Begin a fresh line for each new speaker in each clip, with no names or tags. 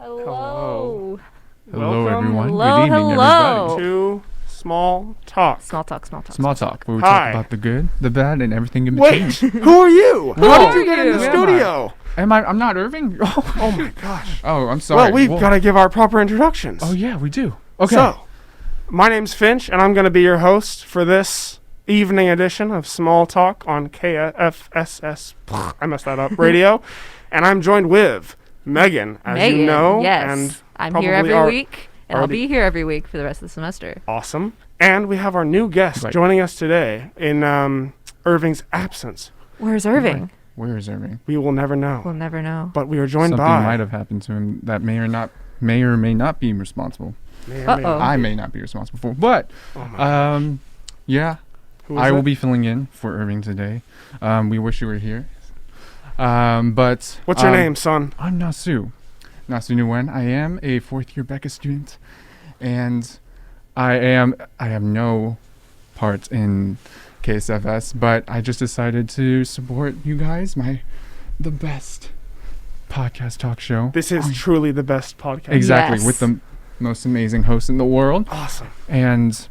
Hello.
Hello, everyone.
Hello,
Good evening,
hello.
everybody.
To Small Talk.
Small talk, small talk.
Small talk, where we
Hi.
talk about the good, the bad, and everything in between.
Wait, who are you?
Who
How
are
did you get in the
you?
studio?
I'm not Irving?
Oh my gosh.
Oh, I'm sorry.
Well, we've got to give our proper introductions.
Oh, yeah, we do. Okay.
So, my name's Finch, and I'm going to be your host for this evening edition of Small Talk on KSFS. I messed that up. Radio. And I'm joined with Megan, as you know.
Yes.
And
I'm
probably
here every
are
week, and I'll
already-
be here every week for the rest of the semester.
awesome. And we have our new guest
Right.
joining us today in Irving's absence.
Where's Irving?
Where is Irving?
We will never know.
We'll never know.
But we are joined
Something
by...
might have happened to him that may or may not be responsible.
May or may
Uh-oh.
not.
I may not be responsible for. But,
Oh my
yeah,
Who is
I will
it?
be filling in for Irving today. We wish you were here. But
What's your name, son?
I'm Nasu Nguyen. I am a fourth-year BECA student, and I have no part in KSFS, but I just decided to support you guys, the best podcast talk show.
This is
on-
truly the best podcast.
exactly
Yes.
with the most amazing host in the world,
Awesome.
and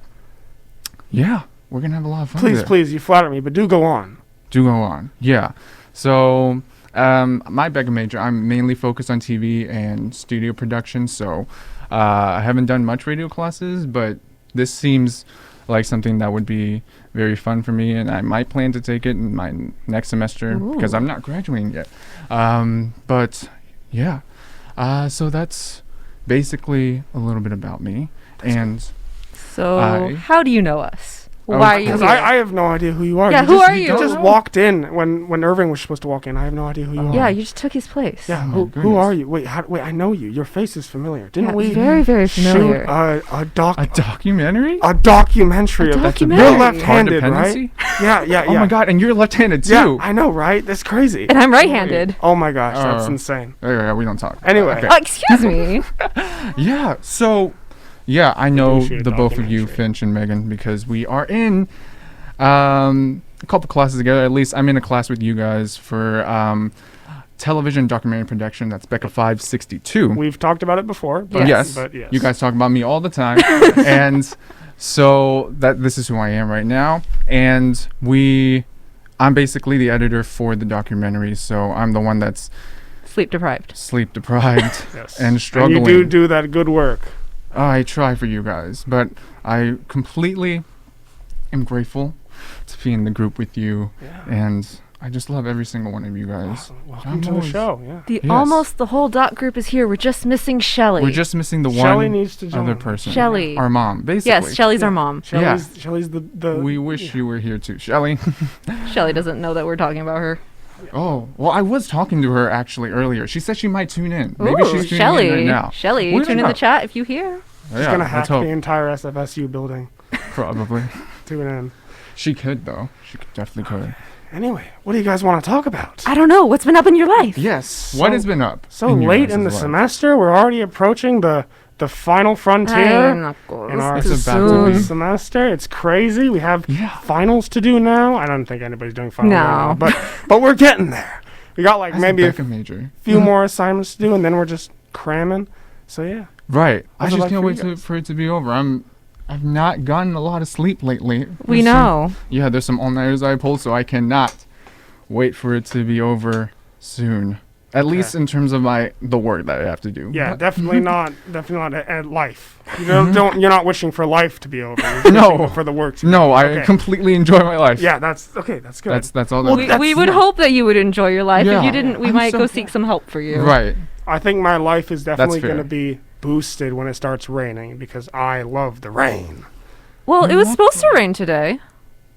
yeah, we're gonna have a lot of fun.
Please,
with it.
please, you flatter me, but do go on.
Do go on. Yeah. So, my BECA major, I'm mainly focused on TV and studio production. So, I haven't done much radio classes, but this seems like something that would be very fun for me, and I might plan to take it in my next semester because
Ooh.
I'm not graduating yet. But yeah. So that's basically a little bit about me. And
So, how do you know us? Why are you
Because
here?
I have no idea who you are.
Yeah,
you
who
just,
are you?
just walked in when Irving was supposed to walk in. I have no idea who you are.
Yeah, you just took his place.
Yeah,
Oh my
who
goodness.
are you? Wait, I know you. Your face is familiar. Didn't
Yeah,
we
very, very familiar.
shoot a
documentary?
documentary
A
of
documentary.
You're left-handed, right?
Codependency?
Yeah, yeah, yeah.
Oh my god, and you're left-handed too.
Yeah, I know, right? That's crazy.
And I'm right-handed.
Oh my gosh, that's
Oh.
insane.
Yeah, we don't talk.
Anyway.
Okay.
Oh, excuse me.
Yeah, so yeah, I know
shoot a
the both of you,
documentary.
Finch and Megan, because we are in a couple classes together. At least I'm in a class with you guys for television documentary production. That's BECA 562.
We've talked about it before. But
Yes.
But yes.
You guys talk about me all the time. And so this is who I am right now. And I'm basically the editor for the documentary, so I'm the one that's
Sleep deprived.
sleep deprived
Yes.
and struggling.
And you do that good work.
I try for you guys, but I completely am grateful to be in the group with you,
Yeah.
and I just love every single one of you guys.
Awesome. Welcome
I'm
to the
always-
show. Yeah.
The almost the whole doc group is here. We're just missing Shelly.
We're just missing the
Shelly
one
needs to join.
other person.
Shelly.
Our mom, basically.
Yes, Shelly's our mom.
Shelly's the
We wish you were here too, Shelly.
Shelly doesn't know that we're talking about her.
Oh, well, I was talking to her actually earlier. She said she might tune in. Maybe
Ooh,
she's tuning
Shelly.
in right now.
Shelly,
We
tune
don't
in the
know.
chat if you hear.
She's
Yeah,
gonna hack
let's hope.
the entire SFSU building.
Probably.
Tune in.
She could though. She definitely could.
Anyway, what do you guys want to talk about?
I don't know. What's been up in your life?
Yes. What has been up?
So
your
late
guys'
in the
life?
semester, we're already approaching the final frontier in our
It's about to be.
semester. It's crazy. We have
Yeah.
finals to do now. I don't think anybody's doing finals right
No.
now, but we're getting there. We got like
As
maybe a
BECA major.
few more assignments to do, and then we're just cramming. So yeah.
Right. I
What's it
just
like
can't
for
wait
you guys?
for it to be over. I've not gotten a lot of sleep lately.
We
There's some-
know.
Yeah, there's some all-nighters I pulled, so I cannot wait for it to be over soon. At least in terms of the work that I have to do.
Yeah,
But-
definitely not at life. You don't you're not wishing for life to be over. You're
No.
wishing for the work to be
No, I
Okay.
completely enjoy my life.
Yeah, that's okay. That's good.
That's all.
Well,
that
We
that's-
would hope that you would enjoy your life. If
Yeah.
you didn't, we
I'm
might
so
go seek some help for you.
Right.
I think my life is definitely
fair.
going to be boosted when it starts raining because I love the rain.
Well, it was supposed to rain today.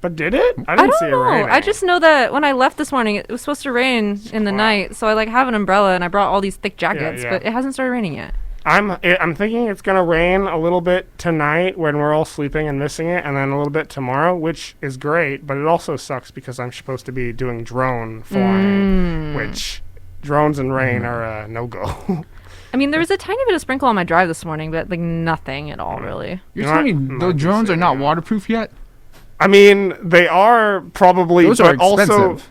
But did it? I
I
didn't
don't
see it
know.
raining.
I just know that when I left this morning, it was supposed to rain in the
Wow.
night. So I have an umbrella and I brought all these thick jackets,
yeah.
but it hasn't started raining yet.
I'm thinking it's going to rain a little bit tonight when we're all sleeping and missing it, and then a little bit tomorrow, which is great. But it also sucks because I'm supposed to be doing drone flying, which drones and rain are a no-go.
I mean, there was a tiny bit of sprinkle on my drive this morning, but like nothing at all, really.
You're
You know
telling me
what?
the
Might be
drones are
sick,
not
yeah.
waterproof yet?
I mean, they are probably,
Those
but
are
also
expensive.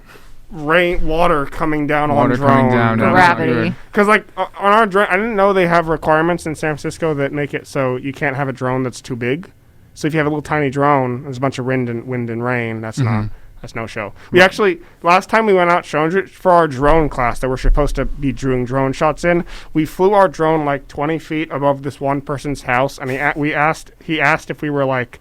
water coming down on
Water
drone.
coming down.
Gravity.
That's not good.
Because like on our drone, I didn't know they have requirements in San Francisco that make it so you can't have a drone that's too big. So if you have a little tiny drone, there's a bunch of wind and rain. That's no show. We actually last time we went out for our drone class that we're supposed to be doing drone shots in. We flew our drone like 20 feet above this one person's house, and he asked if we were like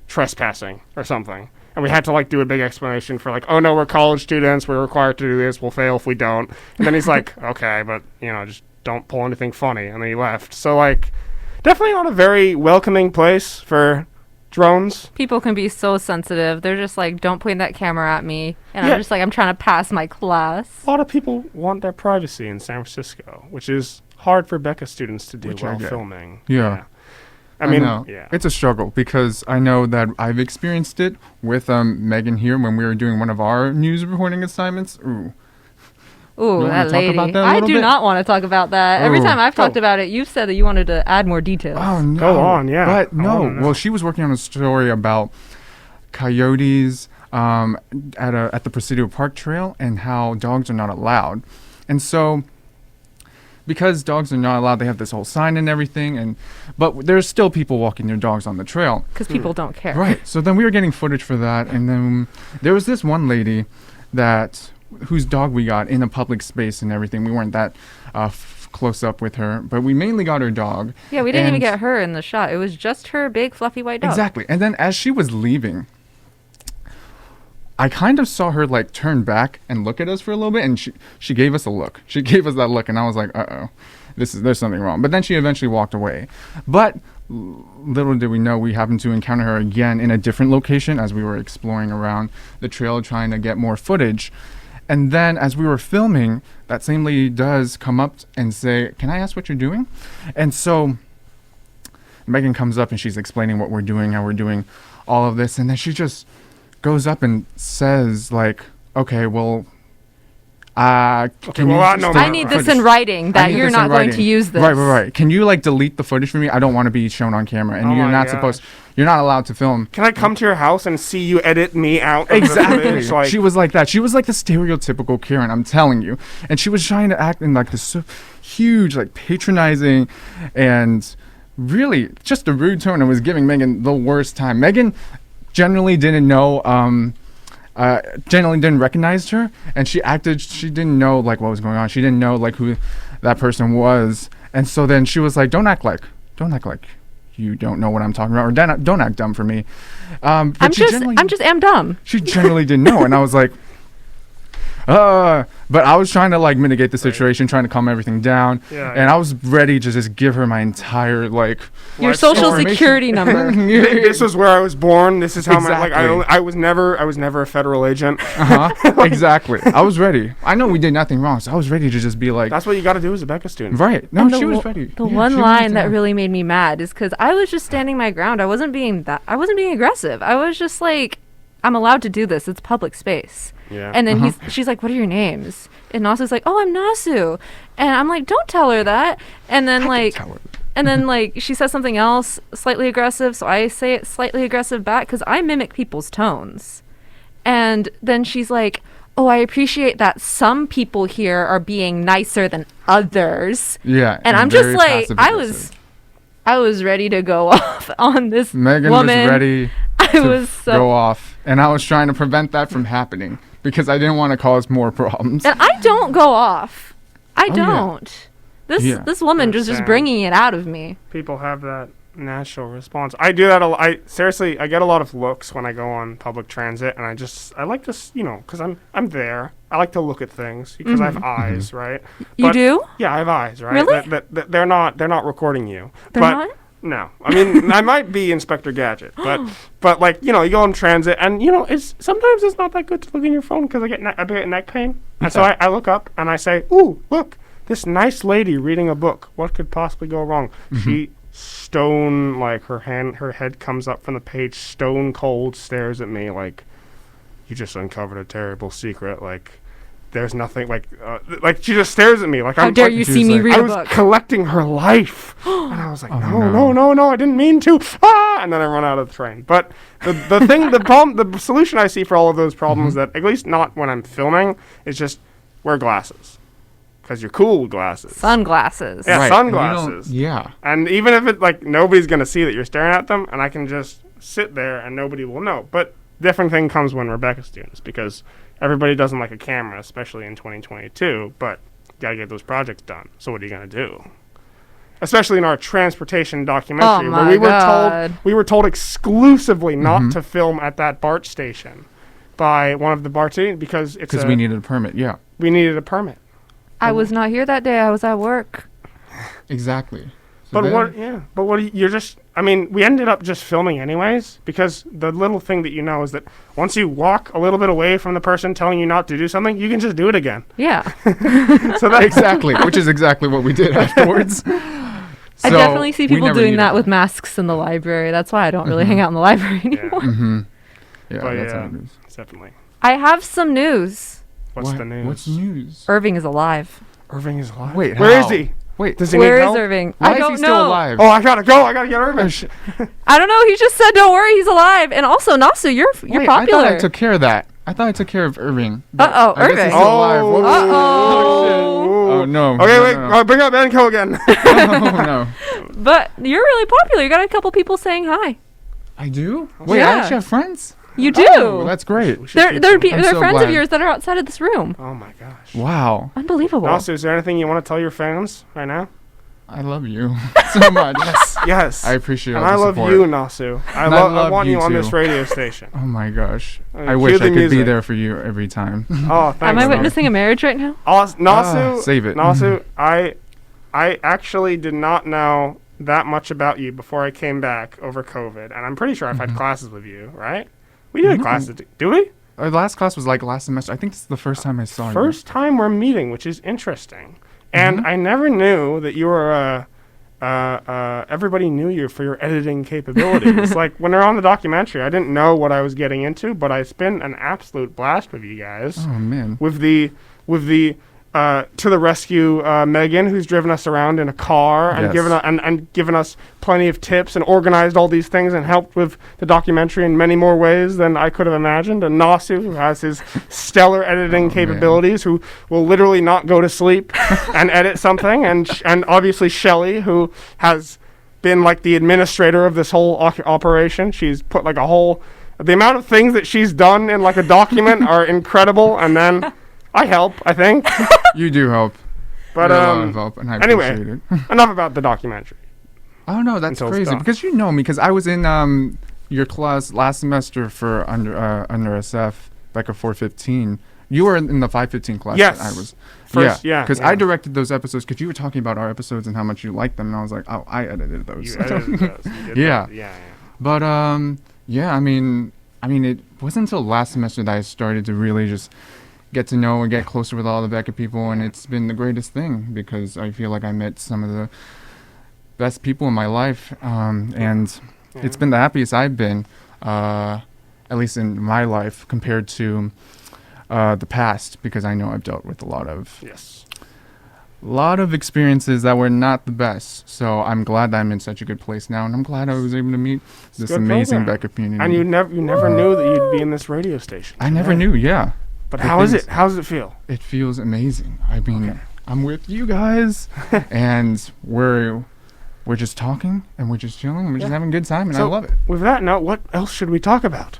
trespassing or something. And we had to like do a big explanation for like, oh no, we're college students, we're required to do this, we'll fail if we don't. And then he's like, okay, but just don't pull anything funny. And then he left. So like, definitely not a very welcoming place for drones.
People can be so sensitive. They're just like, don't point that camera at me. And I'm just like, I'm trying to pass my class.
A lot of people want their privacy in San Francisco, which is hard for BECA students to do while filming.
Yeah.
I mean,
it's a struggle because I know that I've experienced it with Megan here when we were doing one of our news reporting assignments. Ooh,
that lady.
About that
I do not want to talk about that. Every time I've talked about it, you've said that you wanted to add more details.
Oh, no.
Go on, yeah.
But no. Well, she was working on a story about coyotes at the Presidio Park Trail and how dogs are not allowed. And so, because dogs are not allowed, they have this whole sign and everything. But there's still people walking their dogs on the trail.
Because people don't care.
Right. So then we were getting footage for that. And then there was this one lady whose dog we got in a public space and everything. We weren't that close up with her, but we mainly got her dog.
Yeah, we didn't even get her in the shot. It was just her big fluffy white dog.
Exactly. And then as she was leaving, I kind of saw her like turn back and look at us for a little bit, and she gave us a look. She gave us that look, and I was like, uh-oh, there's something wrong. But then she eventually walked away. But little did we know we happened to encounter her again in a different location as we were exploring around the trail trying to get more footage. And then as we were filming, that same lady does come up and say, can I ask what you're doing? And so Megan comes up and she's explaining what we're doing, how we're doing all of this. And then she just goes up and says like, okay, well,
I need this in writing that you're not going to use this.
Right. Can you like delete the footage for me? I don't want to be shown on camera, and you're not allowed to film.
Can I come to your house and see you edit me out?
Exactly. She was like that. She was like the stereotypical Karen, I'm telling you. And she was trying to act in like this huge, like patronizing and really just a rude tone, and was giving Megan the worst time. Megan generally didn't know, generally didn't recognize her, and she didn't know like what was going on. She didn't know like who that person was. And so then she was like, don't act like you don't know what I'm talking about, or don't act dumb for me. But
I'm just dumb.
She generally didn't know, and I was like, but I was trying to like mitigate the situation, trying to calm everything down, and I was ready to just give her my entire like
your social security number.
This is where I was born. This is how I was never a federal agent.
Exactly. I was ready. I know we did nothing wrong, so I was ready to just be like,
that's what you got to do as a BECA student.
Right. No, she was ready.
The one line that really made me mad is because I was just standing my ground. I wasn't being aggressive. I was just like, I'm allowed to do this. It's public space.
Yeah.
And then she's like, what are your names? And Nasu's like, oh, I'm Nasu. And I'm like, don't tell her that. And then she says something else slightly aggressive. So I say it slightly aggressive back because I mimic people's tones. And then she's like, oh, I appreciate that some people here are being nicer than others.
Yeah.
And I'm just like, I was ready to go off on this
Megan
woman.
Was ready to go off. And I was trying to prevent that from happening because I didn't want to cause more problems.
And I don't go off. I don't.
Yeah.
This woman was just bringing it out of me.
People have that natural response. I do that a lot. I get a lot of looks when I go on public transit, and I like to, because I'm there. I like to look at things because I have eyes, right?
You do?
Yeah, I have eyes, right?
Really?
They're not recording you.
They're not?
No, I mean I might be Inspector Gadget, but like you go on transit, and sometimes it's not that good to look in your phone because I get neck pain, and so I look up and I say, "Ooh, look, this nice lady reading a book. What could possibly go wrong?" She her head comes up from the page, stone cold, stares at me like, "You just uncovered a terrible secret. Like, there's nothing like she just stares at me like
How dare you see me read
I
a
was
book?
collecting her life, and I was like,
Oh,
no, I didn't mean to. And then I run out of the train. But the thing, the solution I see for all of those problems that at least not when I'm filming is just wear glasses, because you're cool with glasses.
Sunglasses.
Yeah,
Right,
sunglasses.
Yeah.
And even if it like nobody's gonna see that you're staring at them, and I can just sit there and nobody will know. But different thing comes when Rebecca's students, because everybody doesn't like a camera, especially in 2022. But you gotta get those projects done. So what are you gonna do? Especially in our transportation documentary, where we were told exclusively not to film at that BART station by one of the BART because
we needed a permit. Yeah.
We needed a permit.
I was not here that day. I was at work.
Exactly.
But you're just, I mean, we ended up just filming anyways, because the little thing that you know is that once you walk a little bit away from the person telling you not to do something, you can just do it again.
Yeah.
So that
exactly, which is exactly what we did afterwards.
I definitely see people doing that with masks in the library. That's why I don't really hang out in the library anymore.
Yeah,
but
that's how it is.
Definitely.
I have some news.
What's the news?
What's news?
Irving is alive.
Irving is alive?
Wait,
where
how?
is he?
Wait,
does he
Where
need
is
help?
Irving?
Why
I don't
is he
know.
still alive?
Oh, I gotta go. I gotta get Irving.
I don't know. He just said, "Don't worry, he's alive." And also, Nasu, you're
Wait,
popular.
I thought I took care of that. I thought I took care of Irving.
Uh-oh,
I guess
Irving.
he's still alive.
Oh.
Whoops.
Uh-oh.
Oh, no.
Okay,
No,
wait.
no.
Bring up Benko again.
Oh, no.
But you're really popular. You got a couple people saying hi.
I do? Wait,
Yeah.
I actually have friends?
You do.
Oh, that's great.
They're
I'm
they're
so
friends of
glad.
yours that are outside of this room.
Oh my gosh.
Wow.
Unbelievable.
Also, is there anything you want to tell your fans right now?
I love you so much.
Yes.
I appreciate
And
all
I
the
love
support.
you, Nasu. I
love
want you
you
on
too.
this radio station.
Oh my gosh. I
Cue
wish
the
I could be
music.
there for you every time.
Oh, thanks.
Am I
man.
witnessing a marriage right now?
Nasu,
save it.
Nasu, I actually did not know that much about you before I came back over COVID, and I'm pretty sure I've had classes with you, right? We did classes. Do we?
Our last class was like last semester. I think this is the first time I saw you.
First time we're meeting, which is interesting. And I never knew that you were everybody knew you for your editing capabilities. Like when they're on the documentary, I didn't know what I was getting into, but it's been an absolute blast with you guys.
Oh, man.
With the to the rescue Megan, who's driven us around in a car and
Yes.
given us plenty of tips and organized all these things and helped with the documentary in many more ways than I could have imagined. And Nasu, who has his stellar editing capabilities, who will literally not go to sleep and edit something, and obviously Shelley, who has been like the administrator of this whole operation. She's put like the amount of things that she's done in like a document are incredible, and then I help, I think.
You do help.
But
You're a lot of help, and I
anyway,
appreciate it.
enough about the documentary.
Oh, no, that's
Until it's
crazy.
done.
Because you know me, because I was in your class last semester for under SF, like a 415. You were in the 515 class.
Yes.
That I was.
First, yeah,
Because
yeah.
I directed those episodes, because you were talking about our episodes and how much you liked them, and I was like, oh, I edited those.
You edited those. You did
Yeah.
that. Yeah.
But yeah, I mean, it wasn't until last semester that I started to really just get to know and get closer with all the BECA people, and it's been the greatest thing because I feel like I met some of the best people in my life, and it's been the happiest I've been, at least in my life, compared to the past, because I know I've dealt with a lot of experiences that were not the best. So I'm glad that I'm in such a good place now, and I'm glad I was able to meet this
good
amazing
program.
BECA community.
And you never knew that you'd be in this radio station.
I never knew, yeah.
But
The
how is
things-
it? How does it feel?
It feels amazing. I mean,
Okay.
I'm with you guys, and we're just talking, and we're just chilling, and we're just having a good time, and I
So,
love it.
With that note, what else should we talk about?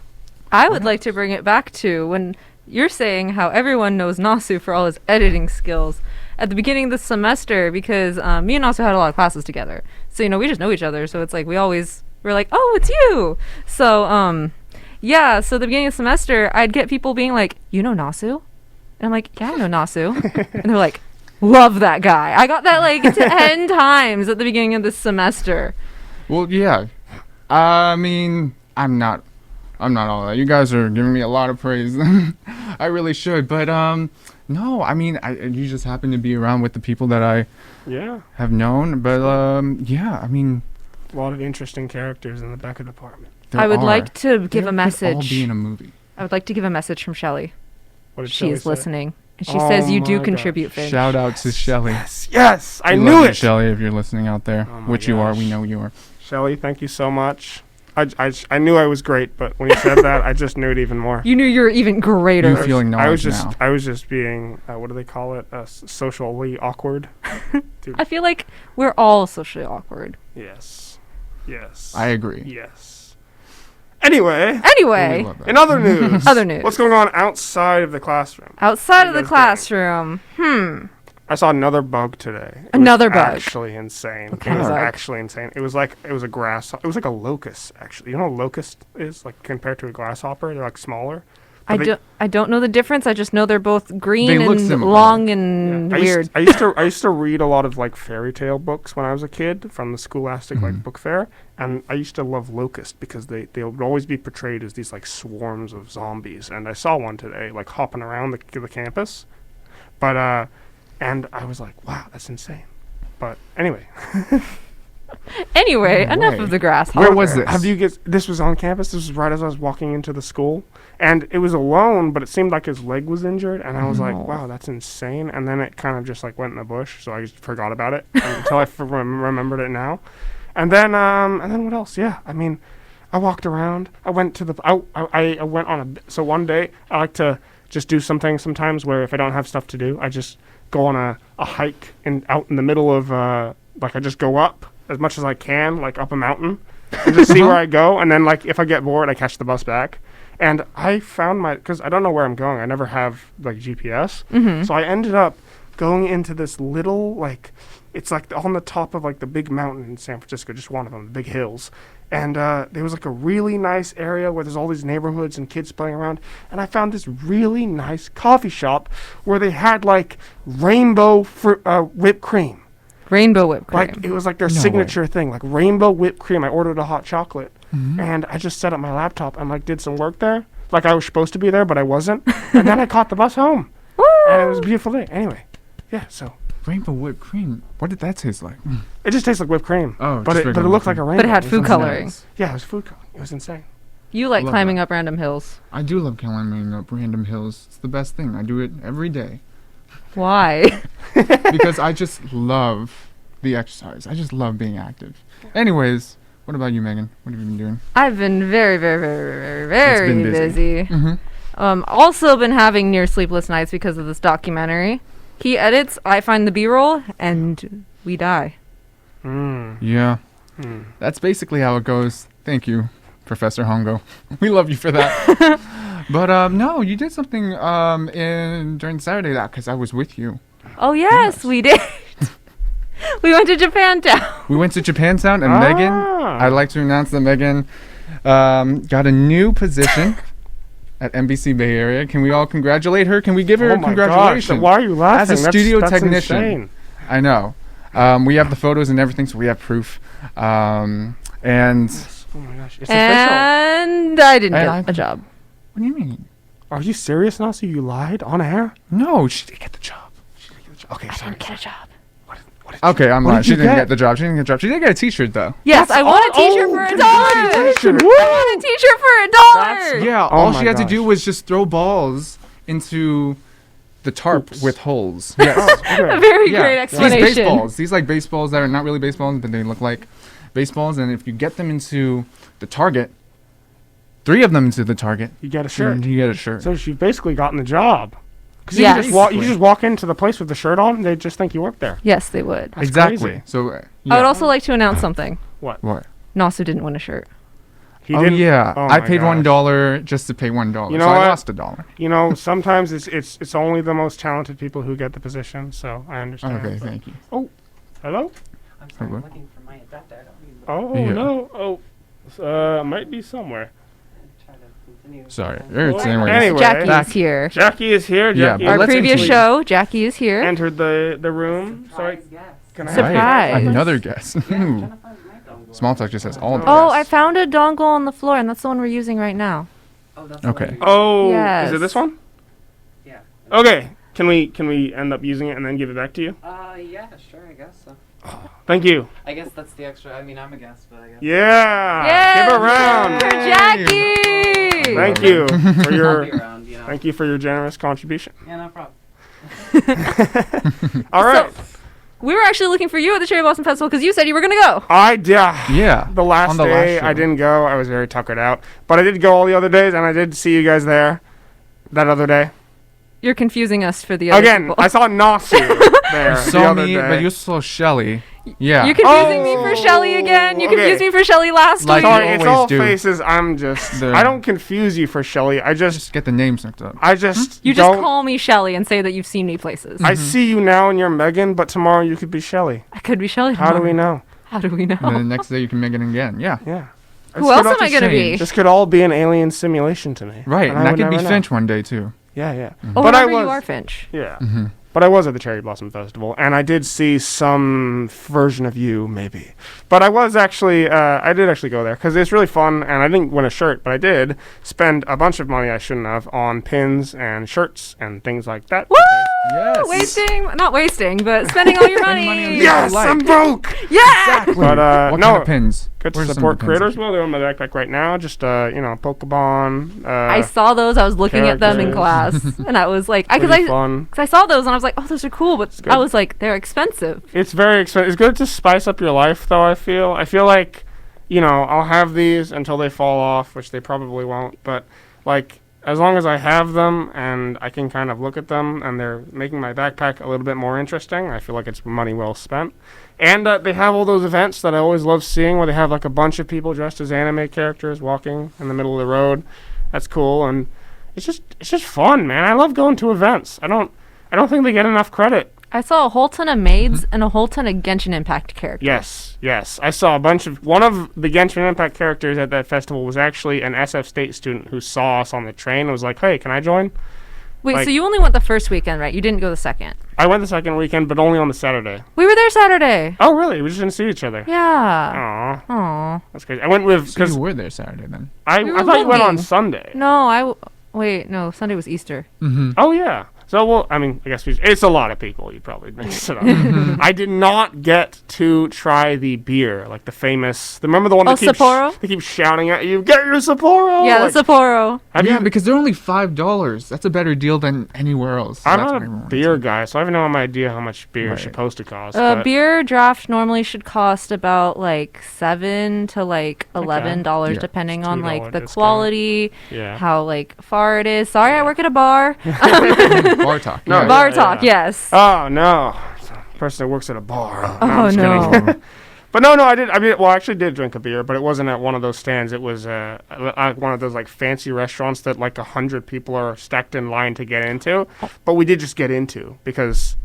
I would like to bring it back to when you're saying how everyone knows Nasu for all his editing skills. At the beginning of the semester, because me and Nasu had a lot of classes together, so we just know each other. So it's like we're like, oh, it's you. So yeah. So the beginning of the semester, I'd get people being like, you know Nasu, and I'm like, yeah, I know Nasu, and they're like, love that guy. I got that like 10 times at the beginning of this semester.
Well, yeah. I mean, I'm not all that. You guys are giving me a lot of praise. I really should, but no. I mean, you just happen to be around with the people that I have known, but yeah. I mean,
A lot of interesting characters in the BECA department.
there
I would
are.
like to give
They
a
could all
message.
be in a movie.
I would like to give a message from Shelley.
What did
She
Shelley
is
say?
listening. And she says you
Oh
do
my
contribute
gosh.
fish.
Shout out to Shelly.
Yes, I
We
knew
love you,
it.
Shelly, if you're listening out there,
Oh my
which you are.
gosh.
We know you are.
Shelly, thank you so much. I knew I was great, but when you said that, I just knew it even more.
You knew you were even greater.
You feel acknowledged now.
I was just being what do they call it? Socially awkward.
I feel like we're all socially awkward.
Yes.
I agree.
Yes. Anyway,
We love that.
in other news.
Other news.
What's going on outside of the classroom?
Outside of
What
the
are you guys doing?
classroom.
I saw another bug today. It
Another
was
bug.
Actually insane.
What kind
It
of
was
bug?
actually insane. It was a grass. It was like a locust. Actually, you know what a locust is like compared to a grasshopper? They're like smaller. But
I don't know the difference. I just know they're both green
They look
and
similar.
long and
I
weird.
I used to read a lot of like fairy tale books when I was a kid from the scholastic like book fair, and I used to love locust because they would always be portrayed as these like swarms of zombies. And I saw one today like hopping around the campus, but and I was like, wow, that's insane. But anyway,
Anyway,
No
enough
way.
of the grasshopper.
Where was this?
have you guys? This was on campus. This was right as I was walking into the school, and it was alone, but it seemed like his leg was injured, and I was like,
No.
wow, that's insane. And then it kind of just like went in the bush, so I just forgot about it until I remembered it now. And then what else? Yeah, I mean, I walked around. I went to the. I went on a. So one day I like to just do something sometimes where if I don't have stuff to do, I just go on a hike out in the middle of like I just go up as much as I can, like up a mountain, and just see where I go. And then like if I get bored, I catch the bus back. And I found because I don't know where I'm going. I never have like GPS, so I ended up going into this little like. It's like on the top of like the big mountain in San Francisco, just one of them, the big hills. And there was like a really nice area where there's all these neighborhoods and kids playing around. And I found this really nice coffee shop where they had like rainbow whipped cream.
Rainbow whipped cream.
Like it was like their
No
signature thing, like rainbow whipped cream. I ordered a hot chocolate, and I just set up my laptop and like did some work there. Like I was supposed to be there, but I wasn't. And then I caught the bus home,
Woo!
and it was a beautiful day. Anyway, yeah. So
Rainbow whipped cream. What did that taste like?
it just tastes like whipped cream.
Oh,
but
just
it
regular
looked
whipped
like a
cream.
rainbow.
But it had
was
food
insane.
coloring.
Yeah, it was food coloring. It was insane.
You like
Love
climbing
that.
up random hills.
I do love climbing up random hills. It's the best thing. I do it every day
Why?
because I just love the exercise. I just love being active. Anyways, what about you, Megan? What have you been doing?
I've been very, very, very, very, very
been busy.
busy. Also been having near sleepless nights because of this documentary. He edits, I find the B-roll, and we die.
Yeah,
Hmm.
that's basically how it goes. Thank you, Professor Hongo. We love you for that. But no, you did something during Saturday because I was with you.
Oh, yes, we did. We went to Japantown.
We went to Japantown, and Megan, I'd like to announce that Megan got a new position at NBC Bay Area. Can we all congratulate her? Can we give her
Oh
a
my
congratulations?
gosh, why are you laughing?
As a studio
That's
technician.
insane.
I know. We have the photos and everything, so we have proof. And
Oh my gosh, it's official.
And I didn't
And
get a job.
what do you mean?
Are you serious, Nasi? You lied on air?
No, she didn't get the job. She didn't get the job. Okay,
I
sorry.
didn't get a job.
Okay, I'm
What
lying.
did
She
you
didn't
get?
get the job. She didn't get the job. She did get a T-shirt though.
Yes, I want a t-shirt for $1. I want a t-shirt for $1.
Yeah,
Oh
all
my
she had to do
gosh.
was just throw balls into the tarp
Hoops.
with holes. Yes.
A very
Yeah.
great
These
explanation.
baseballs. These like baseballs that are not really baseballs, but they look like baseballs. And if you get them into the target, 3 of them into the target,
You get a shirt.
you get a shirt.
So you've basically gotten the job. Because
Yes.
you just walk into the place with the shirt on, they just think you work there.
Yes, they would.
That's
exactly.
crazy.
So
I would also like to announce something.
what?
Nasu didn't win a shirt.
He
Oh
didn't-
yeah,
oh
I
my
paid
gosh.
$1 just to pay $1.
You know
so
what?
I lost $1.
You know, sometimes it's only the most talented people who get the position, so I understand.
Okay, thank you.
Hello?
I'm sorry,
Hello?
I'm looking for my adapter. I don't need
Oh,
Yeah.
no. Oh, might be somewhere.
to try to continue.
Sorry.
Well,
Anyways.
anyway.
Jackie
back-
is here.
Jackie is here.
Yeah,
Jackie
but
Our
let's
previous
introduce-
show, Jackie is here.
entered the room. Sorry,
Surprise guest.
can I
Surprise.
Right, another guest.
Yeah,
Ooh.
I'm trying to find my dongle.
Small talk just says all the
Oh, I
guests.
found a dongle on the floor, and that's the one we're using right now.
Oh, that's
Okay.
the one
Oh,
Yes.
is it this one?
you- Yeah.
Okay. Can we end up using it and then give it back to you?
Yeah, sure, I guess so.
Thank you.
I guess that's the extra. I mean, I'm a guest, but I guess.
Yeah.
Yes,
Give a round.
for Jackie.
Thank you for
I'll
your
be around, you know.
thank you for your generous contribution.
Yeah, no problem.
All right.
So, we were actually looking for you at the Cherry Blossom Festival because you said you were going to go.
I did.
Yeah.
The last
on the
day
last show.
I didn't go. I was very tuckered out. But I did go all the other days, and I did see you guys there that other day.
You're confusing us for the other
Again,
people.
I saw Nasu there
You
the
saw
other
me,
day.
but you saw Shelly. Yeah.
You're confusing me for Shelly again. You
okay.
confused me for Shelly last
Like
week.
Sorry,
you
it's
always
all
do.
faces. I'm just...
The-
I don't confuse you for Shelly. I
just get the names mixed up.
I just
You just
don't...
call me Shelly and say that you've seen me places.
I see you now and you're Megan, but tomorrow you could be Shelly.
I could be Shelly.
How do we know?
How do we know?
And then the next day you can make it again. Yeah.
Yeah.
Who else am I going to be?
change.
This could all be an alien simulation to me.
Right. And
I
that
would
could be
never know.
Finch one day too.
Yeah, yeah.
Oh,
But I
remember
was...
you are Finch.
Yeah.
Mm-hmm.
But I was at the Cherry Blossom Festival, and I did see some version of you, maybe. But I was actually, I did actually go there, because it's really fun, and I didn't win a shirt, but I did spend a bunch of money I shouldn't have on pins and shirts and things like that.
Woo!
Yes.
Not wasting, but spending all your
Spending
money.
money on
Yes,
like.
I'm broke!
Yeah!
But,
What
no,
kind of pins?
good to
Where's some of
support
the pins
creators.
that
Well, they're on my backpack right now, just, Pokemon.
I saw those. I was looking at them in
characters.
class, and I was like,
Pretty fun.
Cause I saw those, and I was like, oh, those are cool, but
good.
I was like, they're expensive.
It's very expensive. It's good to spice up your life, though, I feel. I feel like, I'll have these until they fall off, which they probably won't. But, like, as long as I have them and I can kind of look at them and they're making my backpack a little bit more interesting, I feel like it's money well spent. And they have all those events that I always love seeing where they have, like, a bunch of people dressed as anime characters walking in the middle of the road. That's cool. And it's just fun, man. I love going to events. I don't think they get enough credit.
I saw a whole ton of maids and a whole ton of Genshin Impact characters.
Yes. I saw one of the Genshin Impact characters at that festival was actually an SF State student who saw us on the train and was like, hey, can I join?
Wait,
like-
so you only went the first weekend, right? You didn't go the second.
I went the second weekend, but only on the Saturday.
We were there Saturday.
Oh, really? We just didn't see each other.
Yeah.
Aw,
Aw.
that's crazy. I went with,
So
because
you were there Saturday then.
I
We were
thought you went on
looking.
Sunday.
No, wait, no, Sunday was Easter.
Mm-hmm.
Oh, yeah. So, well, I mean, I guess it's a lot of people. You probably mixed it up. I did not get to try the beer, like the famous. Remember the one that
Sapporo?
they keep shouting at you, get your Sapporo!
Yeah,
Like,
the Sapporo.
have
Yeah,
you-
because they're only $5. That's a better deal than anywhere else. So
I'm
that's
not
why
a
everyone
beer
wants
guy, so I have no idea how much beer is
Right.
supposed to cost.
A
but
beer draft normally should cost about like $7 to like $11,
Yeah.
depending
It's
on
$2
like the
discount.
quality,
yeah.
how like far it is. Sorry, I
Yeah.
work at a bar.
it. Bar talk.
No,
yeah.
Bar
yeah,
talk,
yeah.
yes.
Oh no, person that works at a bar.
Oh,
I'm just
no.
kidding. But no, I actually did drink a beer, but it wasn't at one of those stands. It was one of those like fancy restaurants that like 100 people are stacked in line to get into. But we did just get into because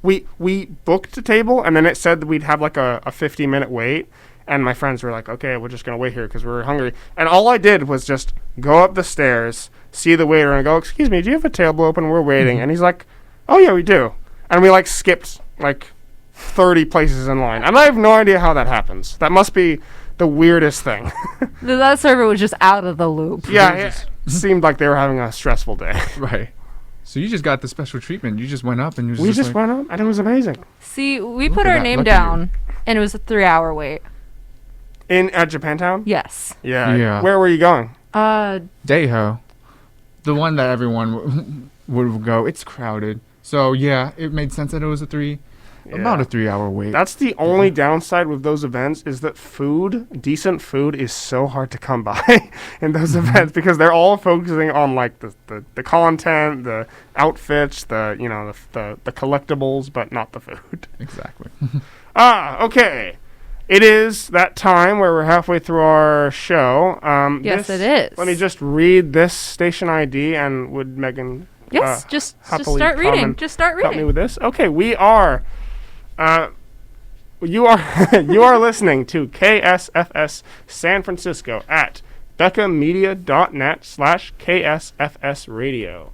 we booked a table and then it said that we'd have like a 50-minute wait. And my friends were like, okay, we're just going to wait here because we're hungry. And all I did was just go up the stairs, see the waiter, and go, excuse me, do you have a table open? We're waiting. And he's like, oh, yeah, we do. And we, like, skipped, like, 30 places in line. And I have no idea how that happens. That must be the weirdest thing.
That server was just out of the loop.
Yeah, it seemed like they were having a stressful day.
Right. So you just got the special treatment. You just went up and you
We
just
just
like,
went up, and it was amazing.
See, we
Look
put
at
our
that,
name
look at you.
down, and it was a 3-hour wait.
At Japantown?
Yes.
Yeah.
Yeah.
Where were you going?
Daiho, the one that everyone would go. It's crowded. So yeah, it made sense that it was about a 3-hour wait.
That's the only downside with those events is that decent food is so hard to come by in those events because they're all focusing on like the content, the outfits, the collectibles, but not the food.
Exactly.
Okay. It is that time where we're halfway through our show.
Yes, it is.
Let me just read this station ID, and would Megan
Yes, just
happily
start
come
reading.
and
Just start
help me
reading.
with this? Okay, we are. You are listening to KSFS San Francisco at becamedia.net/KSFS radio.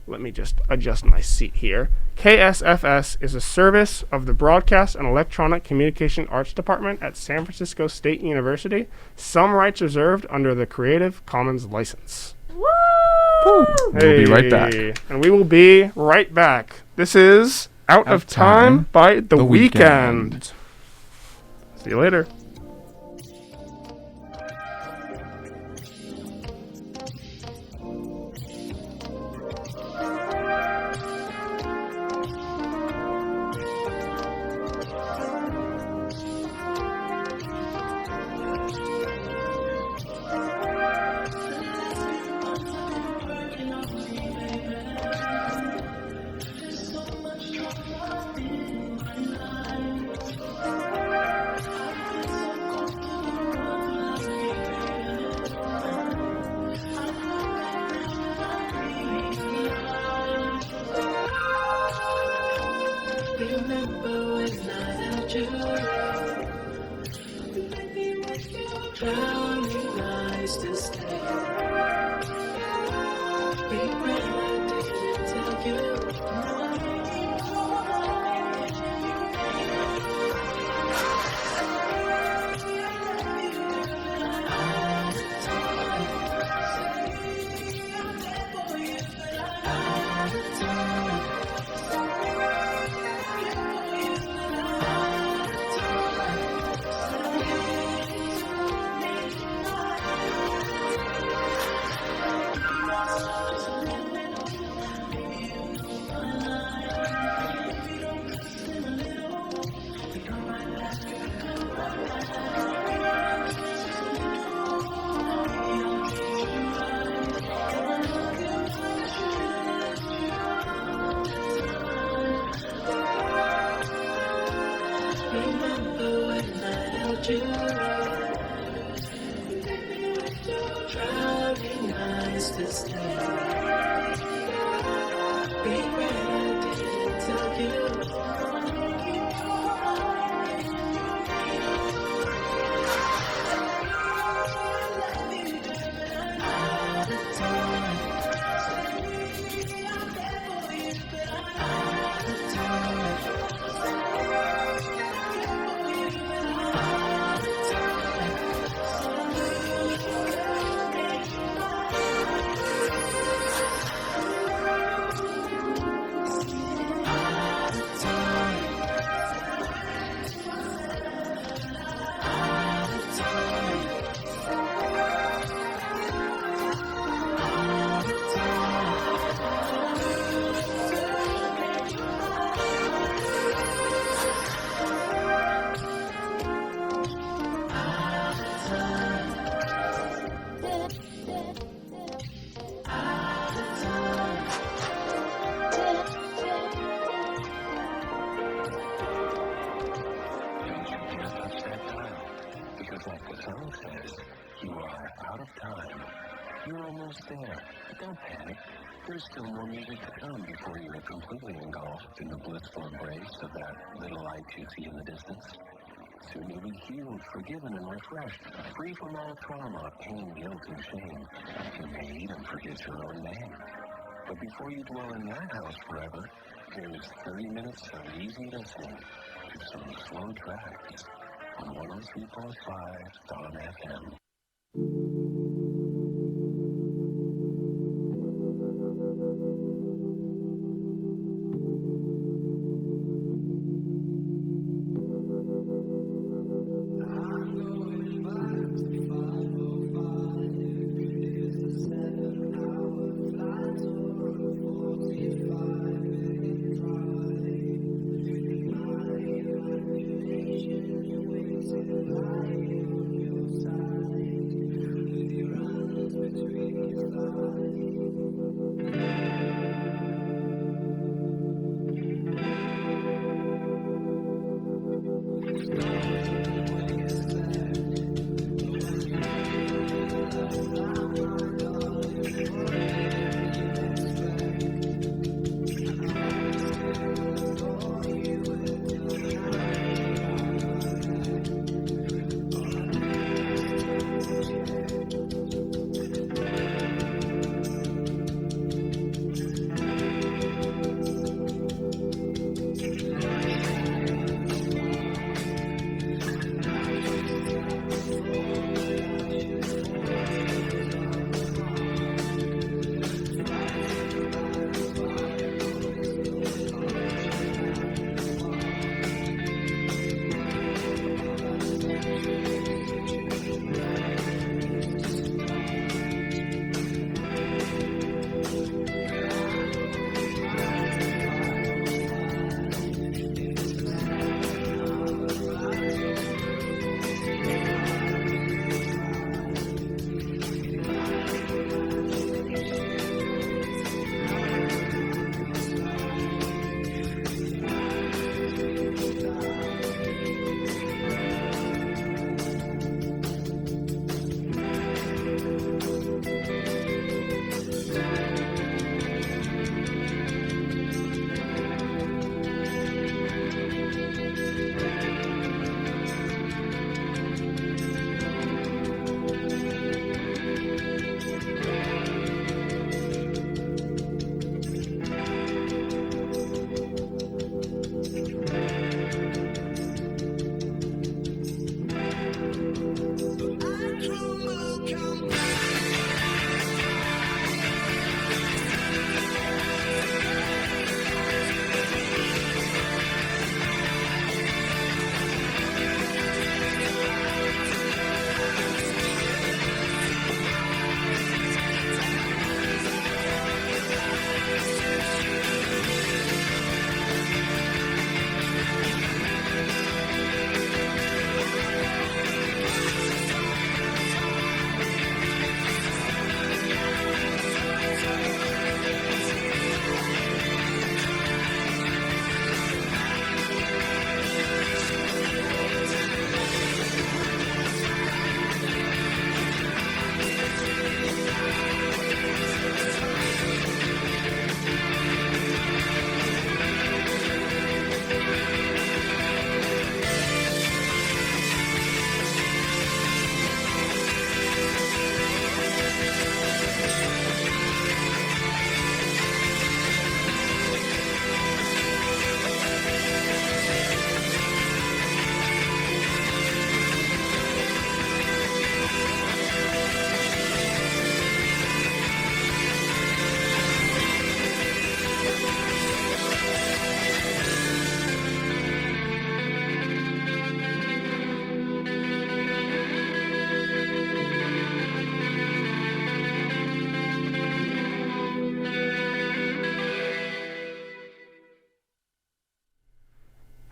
Let me just adjust my seat here. KSFS is a service of the Broadcast and Electronic Communication Arts Department at San Francisco State University. Some rights reserved under the Creative Commons license.
Woo!
We'll be right back.
And we will be right back. This is Out of Time by The Weeknd. See you later.
Drowning eyes to stay. Regret I didn't tell you. Remember when I held you? Drowning eyes to stay. Regret I didn't tell you.
Because like the song says, you are out of time. You're almost there. But don't panic. There's still more music to come before you are completely engulfed in the blissful embrace of that little light you see in the distance. Soon you'll be healed, forgiven, and refreshed, free from all trauma, pain, guilt, and shame. You may even forget your own name. But before you dwell in that house forever, here's 30 minutes of easy listening to some slow tracks on 103.5 Dawn FM.
Your wings and lie on your side.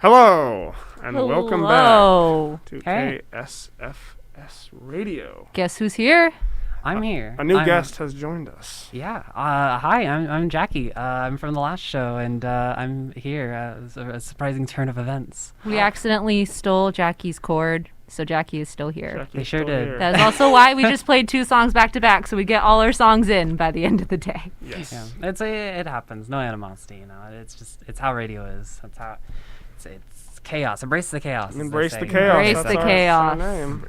Hello, and welcome back
Hello.
to
Hey.
KSFS Radio.
Guess who's here?
I'm here.
A new
I'm-
guest has joined us.
Yeah. Hi. I'm Jackie. I'm from the last show, and I'm here. It's a surprising turn of events.
We accidentally stole Jackie's cord, so Jackie is still here.
Jackie's
They sure
still
did.
here.
That is also why we just played 2 songs back to back, so we get all our songs in by the end of the day.
Yes.
Yeah. It happens. No animosity. It's how radio is. That's how. It's chaos. Embrace the chaos. as they
Embrace the
say.
chaos.
Embrace
That's
the
our
chaos.
name.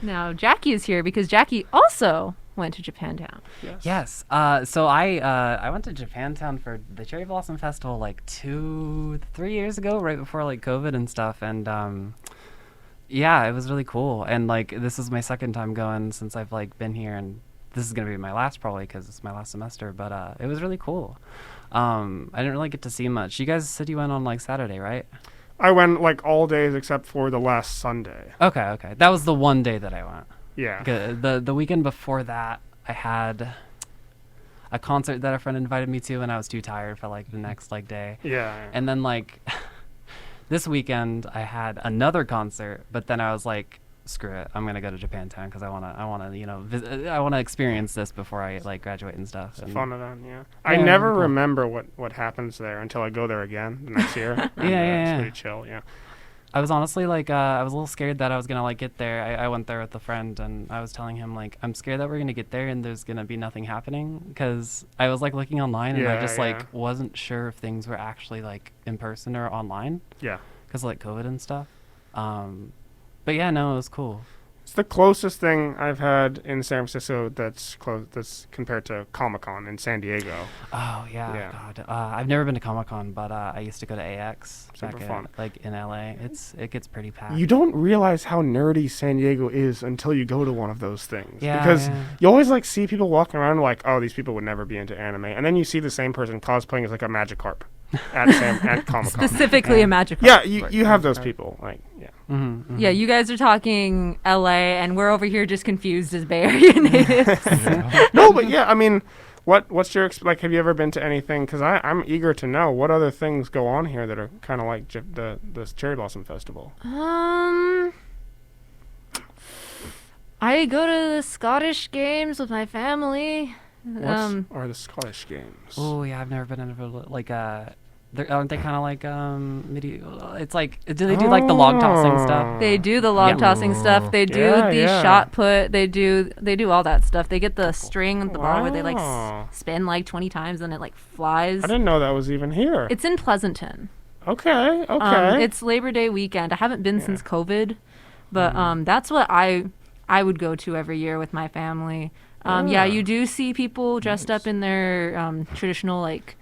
Now, Jackie is here because Jackie also went to Japantown.
Yes. So I went to Japantown for the Cherry Blossom Festival like 2-3 years ago, right before like COVID and stuff, and yeah, it was really cool. And like this is my second time going since I've like been here, and this is gonna be my last probably because it's my last semester. But it was really cool. I didn't really get to see much. You guys said you went on like Saturday, right?
I went like all days except for the last Sunday.
Okay. That was the one day that I went.
Yeah.
The weekend before that, I had a concert that a friend invited me to, and I was too tired for like the next like day.
Yeah.
And then like this weekend, I had another concert, but then I was like, screw it, I'm gonna go to Japantown because I wanna I wanna experience this before I like graduate and stuff.
It's a
And
fun event, yeah. I
Yeah,
never
cool.
remember what happens there until I go there again the next year. And,
Yeah.
It's pretty chill, yeah.
I was honestly like, I was a little scared that I was gonna like get there. I went there with a friend, and I was telling him like, I'm scared that we're gonna get there and there's gonna be nothing happening, because I was like looking online and I
Yeah,
just
yeah.
like wasn't sure if things were actually like in person or online,
Yeah.
because like COVID and stuff. But yeah, no, it was cool.
It's the closest thing I've had in San Francisco that's close. That's compared to Comic-Con in San Diego.
Oh yeah,
Yeah.
God. I've never been to Comic-Con, but I used to go to AX
Super
back
fun.
like in LA. It gets pretty packed.
You don't realize how nerdy San Diego is until you go to one of those things.
Yeah,
Because
yeah.
you always like see people walking around like, oh, these people would never be into anime, and then you see the same person cosplaying as like a Magikarp at Comic-Con.
Specifically a magic.
Yeah, you have those people. Like, yeah.
Mm-hmm,
Yeah, you guys are talking LA, and we're over here just confused as Bay Area natives.
No, but yeah, I mean, what's your like? Have you ever been to anything? Because I'm eager to know what other things go on here that are kind of like the Cherry Blossom Festival.
I go to the Scottish games with my family.
What are the Scottish games?
Oh yeah, I've never been in like aren't they kind of like medieval? It's like, do they do like the log tossing stuff?
They do the log
Yeah.
tossing stuff. They do
Yeah,
the
yeah.
shot put. They do all that stuff. They get the string at the ball where they like
Wow.
spin like 20 times and it like flies.
I didn't know that was even here.
It's in Pleasanton.
Okay. Okay.
It's Labor Day weekend. I haven't been since COVID, but that's what I would go to every year with my family. Yeah,
Yeah.
you do see people dressed up in their traditional like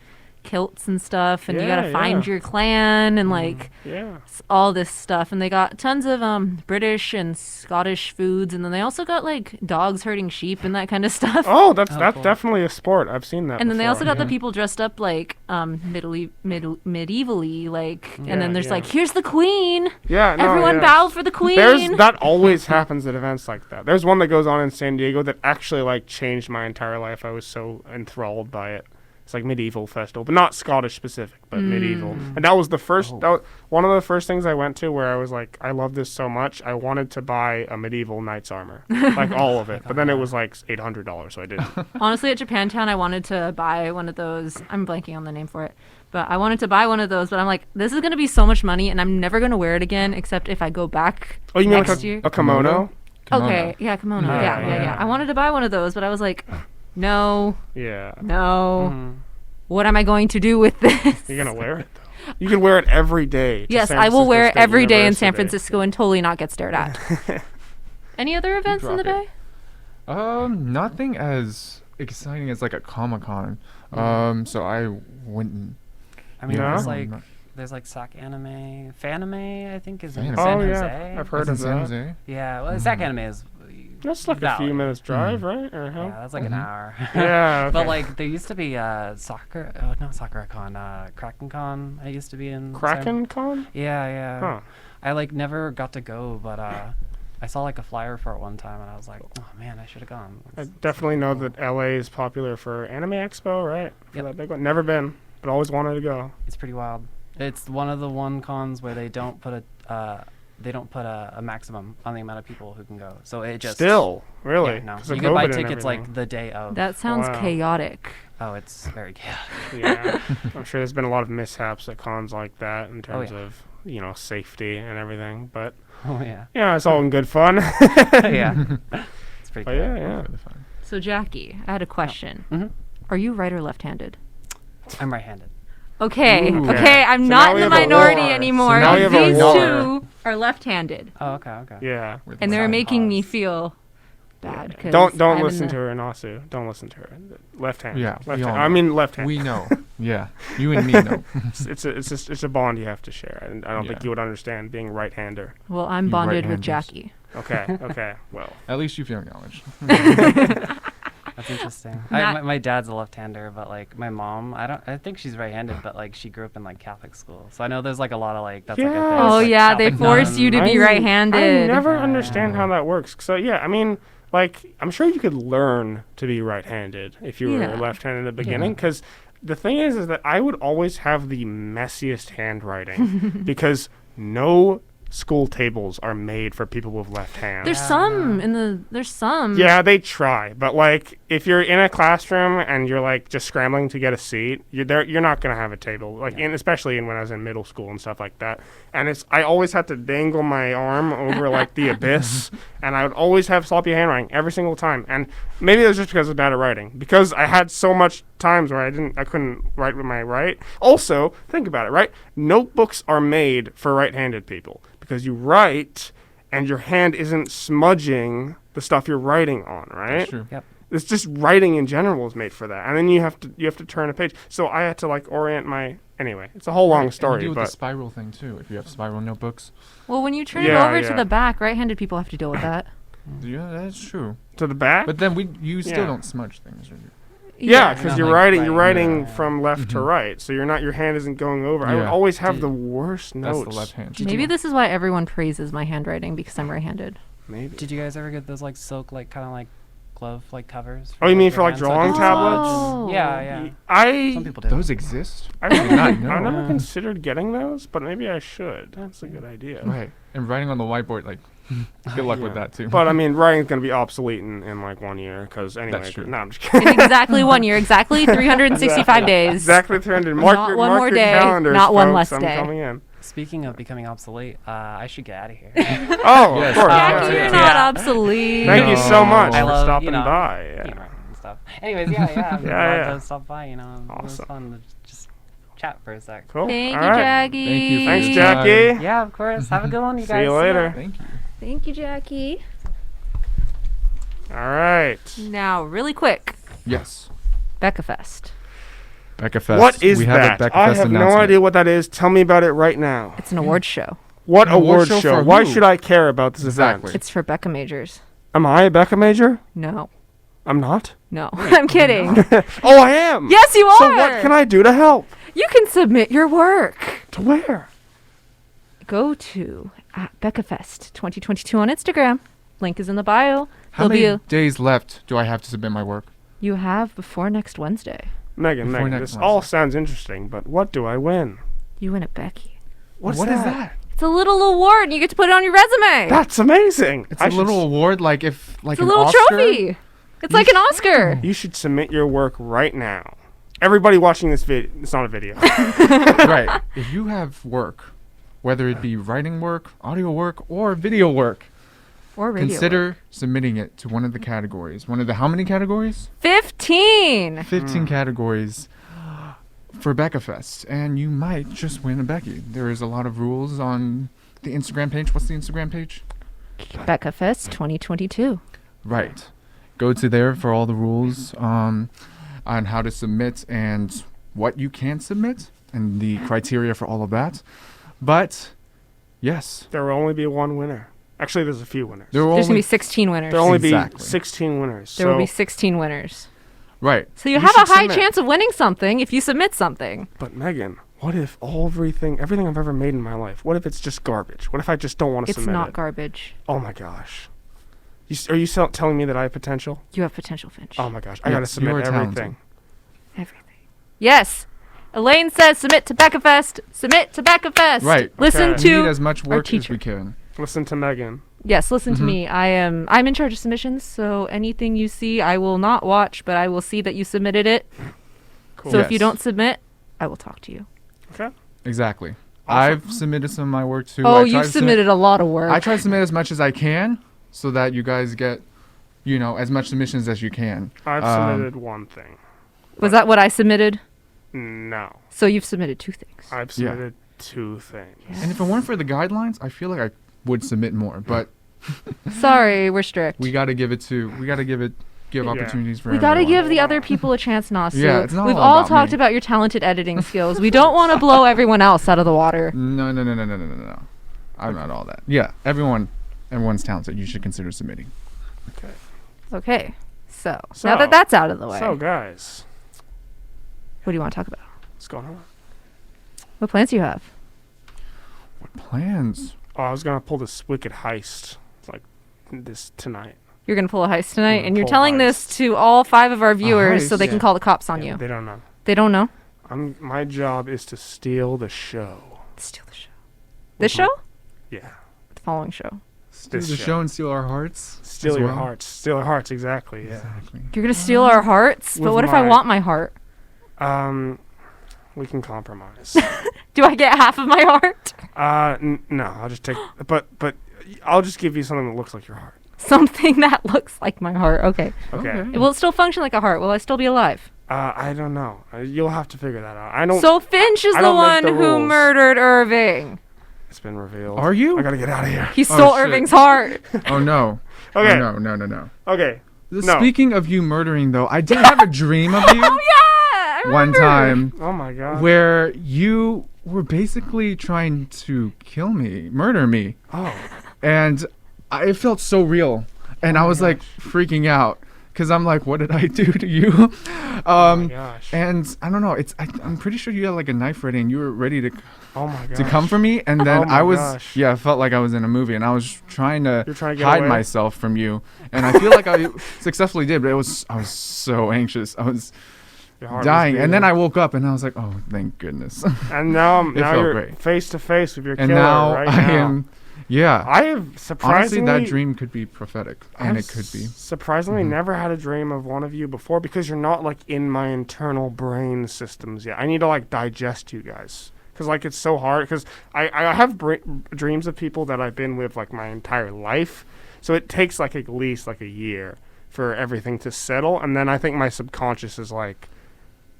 kilts and stuff, and you
Yeah,
gotta find
yeah.
your clan and like
yeah.
all this stuff. And they got tons of British and Scottish foods, and then they also got like dogs herding sheep and that kind of stuff.
Oh, that's
cool.
definitely a sport. I've seen that.
And then they also
before.
got the people dressed up like medievally, like,
Yeah,
and then there's
yeah.
like, here's the queen.
Yeah, no,
Everyone
yeah.
bow for the queen.
That always happens at events like that. There's one that goes on in San Diego that actually like changed my entire life. I was so enthralled by it. It's like medieval festival, but not Scottish specific, but medieval. And that was the first. That was one of the first things I went to where I was like, I love this so much. I wanted to buy a medieval knight's armor, like all of it. But then it was like $800, so I didn't.
Honestly, at Japantown, I wanted to buy one of those. I'm blanking on the name for it, but I wanted to buy one of those. But I'm like, this is gonna be so much money, and I'm never gonna wear it again, except if I go back
Oh, you mean
next
like
year.
a kimono?
Okay, yeah, kimono. Yeah. I wanted to buy one of those, but I was like, no.
Yeah.
What am I going to do with this?
You're gonna wear it though. You can wear it every day. to
Yes,
San
I will
Francisco
wear it
State
every day in San
University.
Francisco and totally not get stared at. Any other events in the
drop
Bay?
Nothing as exciting as like a Comic-Con. So I wouldn't.
I mean,
Yeah.
there's like SAC Anime, Fanime, I think is in
Fanime.
San
Oh,
Jose.
yeah, I've heard
That's
of
in
that.
San Jose.
Yeah, well, SAC Anime is.
That's like a
Valley.
few minutes drive, right? Or how?
Yeah, that's like an hour.
Yeah,
But
okay.
like there used to be not SakuraCon, KrakenCon. I used to be in.
Kraken Con?
Yeah.
Huh.
I like never got to go, but I saw like a flyer for it one time, and I was like, oh man, I should have gone.
I
It's
definitely know
cool.
that LA is popular for Anime Expo, right? For
Yep.
that big one. Never been, but always wanted to go.
It's pretty wild. It's one of the cons where they don't put a maximum on the amount of people who can go. So it just
Still, really?
Yeah, no.
'Cause of
You can buy
COVID and
tickets like
everything.
the day of.
That sounds
Wow.
chaotic.
Oh, it's very chaotic.
Yeah, I'm sure there's been a lot of mishaps at cons like that in terms
yeah.
of safety and everything. But
Oh yeah.
yeah, it's all in good fun.
Yeah. It's pretty
But
cool.
yeah.
For the fun.
So Jackie, I had a question.
Mhm.
Are you right or left-handed?
I'm right-handed.
Okay,
Ooh.
okay, I'm
So
not
now we
in the
have a
minority
war.
anymore.
So now we have a
These
war.
two are left-handed,
Oh, okay.
Yeah.
With
and
the
they're
side
making me
cause.
feel bad. 'cause
Don't
I'm in
listen
the-
to her, Nasu. Don't listen to her. Left hand.
Yeah,
Left
we all
hand. I
know.
mean left hand.
We know. Yeah. You and me know.
It's a bond you have to share. And I don't think
Yeah.
you would understand being right-hander.
Well, I'm
You
bonded with
right-handers.
Jackie.
Okay. Okay. Well.
At least you feel acknowledged.
That's interesting.
Not-
My dad's a left-hander, but like my mom, I think she's right-handed, but like she grew up in like Catholic school, so I know there's like a lot of like that's like a thing.
Yes.
Oh
like,
yeah, they
Catholic
force you to
nuns.
be
I-
right-handed.
I never
Yeah.
understand how that works. So yeah, I mean, like, I'm sure you could learn to be right-handed if you were
Yeah.
left-handed at the beginning. Because the thing is that I would always have the messiest handwriting because no school tables are made for people with left hands.
There's
Yeah,
some
yeah.
in the. There's some.
Yeah, they try, but like if you're in a classroom and you're like just scrambling to get a seat, you're not gonna have a table. Like especially when I was in middle school and stuff like that. And I always had to dangle my arm over like the abyss, and I would always have sloppy handwriting every single time. And maybe it was just because of bad at writing, because I had so much times where I couldn't write with my right. Also, think about it, right? Notebooks are made for right-handed people because you write and your hand isn't smudging the stuff you're writing on, right?
That's true.
It's just writing in general is made for that, and then you have to turn a page. So I had to like orient my. Anyway, it's a whole long
And you
story,
deal with the
but
spiral thing too. If you have spiral notebooks.
Well, when you turn it
Yeah,
over to
yeah.
the back, right-handed people have to deal with that.
Yeah, that's true.
to the back.
But then you still
Yeah.
don't smudge things. Or
Yeah,
you're
because
not,
you're
like,
writing. You're
writing,
writing
yeah.
from left to
Mhm.
right, so your hand isn't going over. I would
Yeah.
always have
Did-
the worst
that's
notes.
the left hand.
Did
Maybe
you-
this is why everyone praises my handwriting because I'm right-handed.
Maybe.
Did you guys ever get those like silk like kind of like glove like covers?
Oh, you mean
your
for, like,
hands so it
drawing
doesn't
tablets?
smudge? Yeah, yeah.
I
Some people do.
Those exist.
I
did not
I've
know.
never
Yeah.
considered getting those, but maybe I should. That's a good idea.
Right. And writing on the whiteboard, like, good luck with
Yeah.
that too.
But I mean, writing's gonna be obsolete in like 1 year, because anyway.
That's true.
No, I'm just kidding.
In exactly 1 year, exactly 365 days.
Exactly 300. Mark
Not
your,
one
mark
more
your
day,
calendars,
not one
folks,
less
I'm
day.
coming in.
Speaking of becoming obsolete, I should get out of here.
Oh,
Yes.
of course.
Jackie,
yeah,
you're
yeah.
not
Yeah.
obsolete.
Thank you so much
I
for
love,
stopping
you know,
by.
you
Yeah.
know, and stuff. Anyways, yeah. I'm
Yeah,
glad
yeah.
to stop by. You know, it was
Awesome.
fun to just chat for a sec.
Cool.
Thank
All
you,
right.
Jackie.
Thank you for
Thanks,
your time.
Jackie.
Yeah, of course. Have a good one, you
See
guys.
you
ya.
later.
Thank you.
Thank you, Jackie.
All right.
Now, really quick,
Yes.
BECA Fest.
BECA Fest.
What is
we have
that?
A BECA
I
Fest
have no
announcement.
idea what that is. Tell me about it right now.
It's an awards show.
What
An award
award
show
show?
for
Why
who?
should I care about this
Exactly.
event?
It's for BECA majors.
Am I a BECA major?
No.
I'm not.
No. I'm kidding.
Oh, I am.
Yes, you are.
So what can I do to help?
You can submit your work.
To where?
Go to BECA Fest 2022 on Instagram. Link is in the bio.
How
There'll be
many days left do I have to submit my work?
You have before next Wednesday.
Megan,
Before
Megan,
next
this all
Wednesday.
sounds interesting, but what do I win?
You win a Becky.
What is that?
It's a little award, and you get to put it on your resume.
That's amazing.
It's
I
a
should
little award, like if like
it's a
an
little
Oscar?
trophy. It's like an Oscar.
You should submit your work right now. Everybody watching this video, it's not a video.
Right. If you have work, whether it be writing work, audio work, or video work,
Or radio.
consider submitting it to one of the categories. One of the how many categories?
15.
15 categories for BECA Fest, and you might just win a Becky. There is a lot of rules on the Instagram page. What's the Instagram page?
BECA Fest 2022.
Right. Go to there for all the rules on how to submit and what you can submit and the criteria for all of that. But yes,
There will only be one winner. Actually, there's a few winners.
there will
There's going to
only
be 16 winners.
There'll only
Exactly.
be 16 winners.
There will
so,
be 16 winners.
right.
So you
You
have a
should
high
submit.
chance of winning something if you submit something.
but Megan, what if everything I've ever made in my life, what if it's just garbage? What if I just don't want to
It's
submit
not
it?
garbage.
Oh my gosh. Are you telling me that I have potential?
You have potential, Finch.
Oh my gosh. I got to
Yes,
submit
you are talented.
everything.
Everything. Yes. Elaine says submit to BECA Fest. Submit to BECA Fest.
Right.
Listen
Okay.
We
to
need as much
our
work as
teacher.
we can.
Listen to Megan.
Yes, listen to
Mhm.
me. I'm in charge of submissions, so anything you see, I will not watch, but I will see that you submitted it.
Cool.
So if you
Yes.
don't submit, I will talk to you.
Okay.
Exactly.
Awesome.
I've submitted some of my work too.
Oh,
I try
you've
to
submitted a lot of work.
I try to submit as much as I can so that you guys get, as much submissions as you can.
I've submitted one thing.
Was that what I submitted?
No.
So you've submitted 2 things.
I've
Yeah.
submitted 2 things.
And if it weren't for the guidelines, I feel like I would submit more. But
Sorry, we're strict.
we got to give
Yeah.
opportunities for
We gotta
everyone.
give the other people a chance, Nasu.
Yeah, it's not
We've
all
all
about
talked
me.
about your talented editing skills. We don't want to blow everyone else out of the water.
No. I'm not all that. Yeah, everyone's talented. You should consider submitting.
Okay, so
So-
now that that's out of the way,
So, guys,
what do you want to talk about?
what's going on?
What plans do you have?
What plans?
Oh, I was going to pull this wicked heist like this tonight.
You're gonna pull a heist tonight,
gonna
and you're
pull a
telling this
heist.
to all 5 of our viewers so
heist?
they can
Yeah.
call the cops on
Yeah,
you.
They don't know.
They don't know.
My job is to steal the show.
Steal the show. This show?
Yeah.
The following show.
Steal
This
the
show.
show and steal our hearts.
Steal
as
your
well?
hearts. Steal your hearts, exactly, yeah.
Exactly.
You're gonna steal our hearts, but
With
what if I
my-
want my heart?
We can compromise.
Do I get half of my heart?
No, I'll just take, but I'll just give you something that looks like your heart.
Something that looks like my heart. Okay.
Okay.
Will it still function like a heart? Will I still be alive?
I don't know. You'll have to figure that out. I don't.
So Finch is
I
the
don't
one
make the
who
rules.
murdered Irving.
It's been revealed.
Are you?
I gotta get out of here.
He stole
shit.
Irving's heart.
Oh no.
Okay.
Oh, no.
Okay. No.
Speaking of you murdering, though, I did have a dream of you
Oh yeah! I
one
remember.
time
Oh my god.
where you were basically trying to murder me,
Oh.
and it felt so real, and
Oh
I
my
was like
gosh.
freaking out because I'm like, what did I do to you?
Oh my gosh.
And I don't know. I'm pretty sure you had like a knife ready, and you were ready to
Oh my gosh.
come for me, and then
Oh my
I was
gosh.
I felt like I was in a movie, and I was trying to
You're trying to get
hide
away?
myself from you, and I feel like I successfully did, but I was so anxious. I was
Your heart was
dying, and then I
beating.
woke up, and I was like, oh, thank goodness.
And now
It
now
felt
you're
great.
face to face with your
And
killer
now
right
I
now.
am, yeah.
I have
Honestly,
surprisingly
that dream could be prophetic, and
I've
it could be.
surprisingly
Mhm.
never had a dream of one of you before because you're not like in my internal brain systems yet. I need to like digest you guys because like it's so hard because I have dreams of people that I've been with like my entire life, so it takes like at least like a year for everything to settle, and then I think my subconscious is like.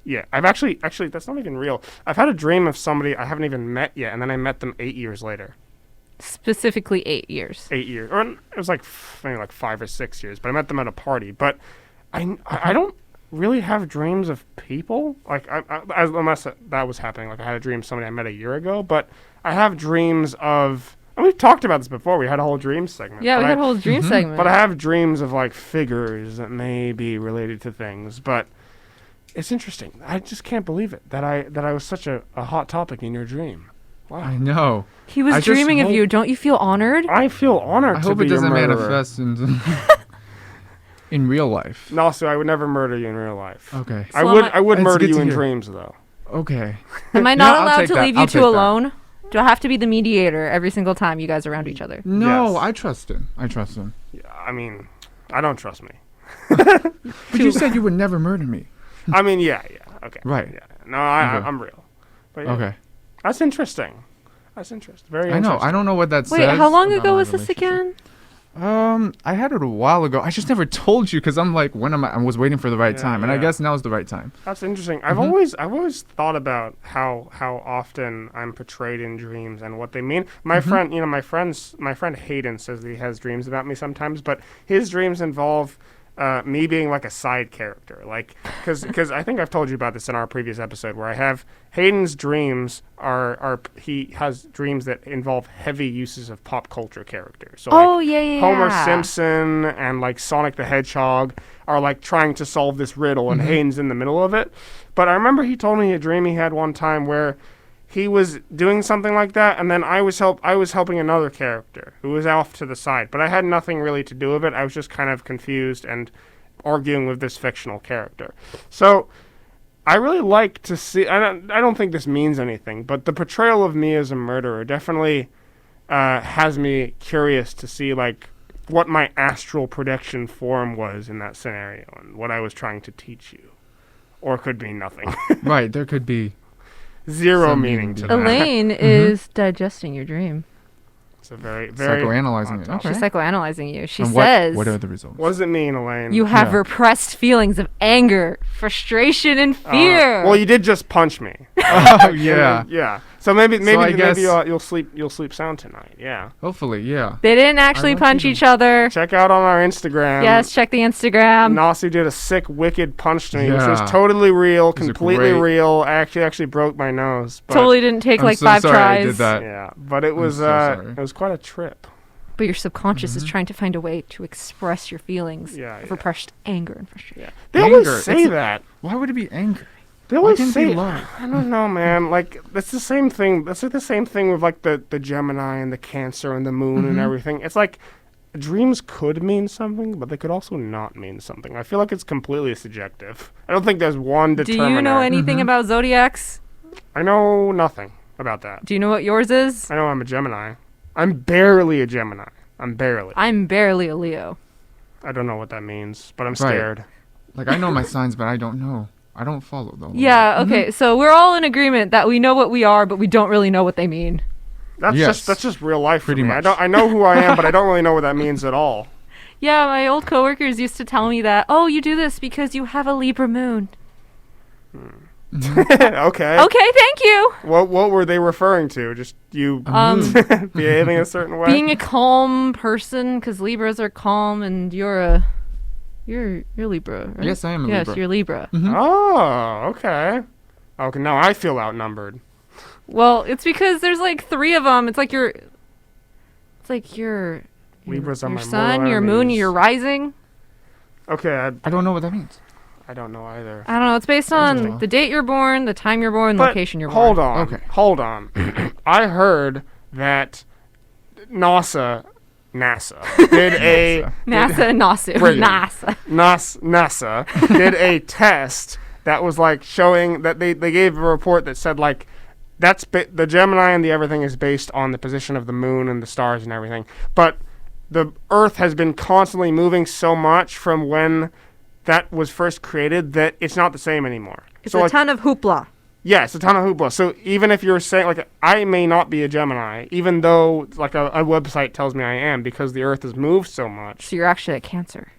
Yeah, I've actually that's not even real. I've had a dream of somebody I haven't even met yet, and then I met them 8 years later.
Specifically 8 years.
8 years, or it was like maybe like 5 or 6 years. But I met them at a party. But I don't really have dreams of people like unless that was happening. Like I had a dream of somebody I met a year ago. But I have dreams of. And we've talked about this before. We had a whole dream segment.
Yeah,
but
we had a
I-
whole dream
Mhm.
segment.
But I have dreams of like figures that may be related to things. But it's interesting. I just can't believe it that I was such a hot topic in your dream. Wow.
I know.
He was
I just
dreaming of
hope-
you. Don't you feel honored?
I feel honored
I
to
hope
be
it
your
doesn't
murderer.
manifest in real life.
No, so I would never murder you in real life.
Okay.
I
So
would
am
I would
It's
murder
good
you
to
in
hear.
dreams though.
Okay.
Am I
Yeah,
not
I'll
allowed
take
to
that.
leave you
I'll
two
take that.
alone? Do I have to be the mediator every single time you guys are around each other?
No,
Yes.
I trust him.
Yeah, I mean, I don't trust me.
But you said you would never murder me.
I mean, yeah, okay.
Right.
Yeah. No, I'm
Okay.
real. But yeah,
Okay.
That's interesting. That's interesting. Very
I know.
interesting.
I don't know what that
Wait,
says.
how long
about
ago
my
was this
relationship.
again?
I had it a while ago. I just never told you because I'm like, I was waiting for the right
Yeah,
time, and I
yeah.
guess now's the right time.
That's interesting. I've always thought about how often I'm portrayed in dreams and what they mean. My friend, my friend Hayden says that he has dreams about me sometimes, but his dreams involve me being like a side character, like because I think I've told you about this in our previous episode where I have Hayden's dreams are he has dreams that involve heavy uses of pop culture characters. So
Oh,
like
yeah.
Homer Simpson and like Sonic the Hedgehog are like trying to solve this riddle, and Hayden's in the middle of it. But I remember he told me a dream he had one time where he was doing something like that, and then I was helping another character who was off to the side, but I had nothing really to do with it. I was just kind of confused and arguing with this fictional character. So I really like to see. I don't think this means anything, but the portrayal of me as a murderer definitely has me curious to see like what my astral projection form was in that scenario and what I was trying to teach you, or could be nothing.
Right, there could be
Zero
some
meaning
meaning
to
to
that.
that.
Elaine is digesting your dream.
It's a very
psychoanalyzing it.
hot
Okay.
She's psychoanalyzing you. She
And
says
what are the results?
What does it mean, Elaine?
you have
Yeah.
repressed feelings of anger, frustration, and fear.
Well, you did just punch me.
Oh yeah.
Yeah. So maybe
I guess-
you'll sleep sound tonight. Yeah.
Hopefully, yeah.
They didn't actually
like
punch
you.
each other.
Check out on our Instagram.
Yes, check the Instagram.
Nasu did a sick, wicked punch to me, which was
Yeah.
totally real,
These are
completely
great.
real. I actually broke my nose. But,
Totally didn't take
I'm
like
so
5
sorry
tries.
I did that.
Yeah, but it was
so sorry.
it was quite a trip.
But your subconscious
Mm-hmm.
is trying to find a way to express your feelings
Yeah,
of
yeah.
repressed anger and frustration.
Yeah. They always
Anger,
say
it's a-
that.
Why would it be anger?
They
Why
always
can't it
say
be love?
I don't know, man. Like that's the same thing. That's like the same thing with like the Gemini and the Cancer and the Moon and
Mhm.
everything. It's like dreams could mean something, but they could also not mean something. I feel like it's completely subjective. I don't think there's one
Do
determiner.
you know anything
Mhm.
about zodiacs?
I know nothing about that.
Do you know what yours is?
I know I'm a Gemini. I'm barely a Gemini. I'm barely.
I'm barely a Leo.
I don't know what that means, but I'm
Right.
scared.
Like I know my signs, but I don't know. I don't follow them.
Yeah, okay. So we're all in agreement that we know what we are, but we don't really know what they mean.
Yes.
That's just real life
Pretty
for me.
much.
I know who I am, but I don't really know what that means at all.
Yeah, my old coworkers used to tell me that, oh, you do this because you have a Libra moon.
Okay.
Okay, thank you.
What were they referring to? Just you behaving a certain way?
Being a calm person, because Libras are calm, and you're Libra, right?
Yes, I am a
yes,
Libra.
you're Libra.
Oh, okay. Okay, now I feel outnumbered.
Well, it's because there's like 3 of them. It's like your
Libras are
your
my
sun,
mortal
your moon,
enemies.
your rising.
Okay,
I don't know what that means.
I don't know either.
I don't know. It's based on
Interesting.
the date you're born, the time you're born,
But
location you're
hold
born.
on.
Okay.
Hold on. I heard that NASA did a
NASA and Nasu.
Brilliant.
NASA.
NASA did a test that was like showing that they gave a report that said like the Gemini and the everything is based on the position of the moon and the stars and everything, but the Earth has been constantly moving so much from when that was first created that it's not the same anymore.
It's
So
a
like,
ton of hoopla.
yeah, it's a ton of hoopla. So even if you're saying like I may not be a Gemini, even though like a website tells me I am because the Earth has moved so much.
So you're actually a Cancer.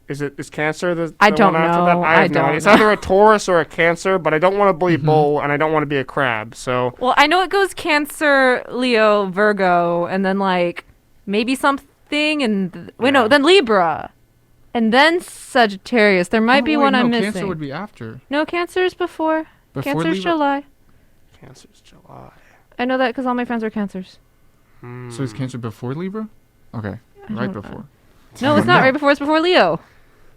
Is Cancer the
I
the
don't
one after that?
know.
I
I
have no
don't
idea. It's
know.
either a Taurus or a Cancer, but I don't want to be a bull and I don't want to be a crab. So
Well, I know it goes Cancer, Leo, Virgo, and then like maybe something, and
Yeah.
then Libra, and then Sagittarius. There might
Oh,
be
wait,
one
no,
I'm
Cancer
missing.
would be after.
No, Cancer's before.
Before
Cancer's
Libra?
July.
Cancer's July.
I know that because all my friends are Cancers.
So is Cancer before Libra? Okay, right
don't-
before.
No, it's not right before. It's before Leo.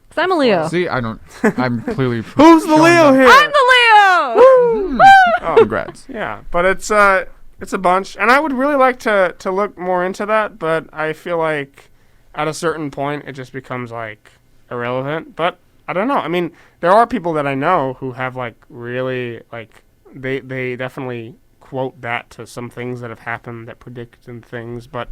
Because I'm a Leo.
See, I don't. I'm clearly.
Who's the
showing
Leo
them.
here?
I'm the Leo!
Hmm.
Oh,
Congrats.
yeah, but it's a bunch, and I would really like to look more into that, but I feel like at a certain point it just becomes like irrelevant. But I don't know. I mean, there are people that I know who have like really like they definitely quote that to some things that have happened that predict and things, but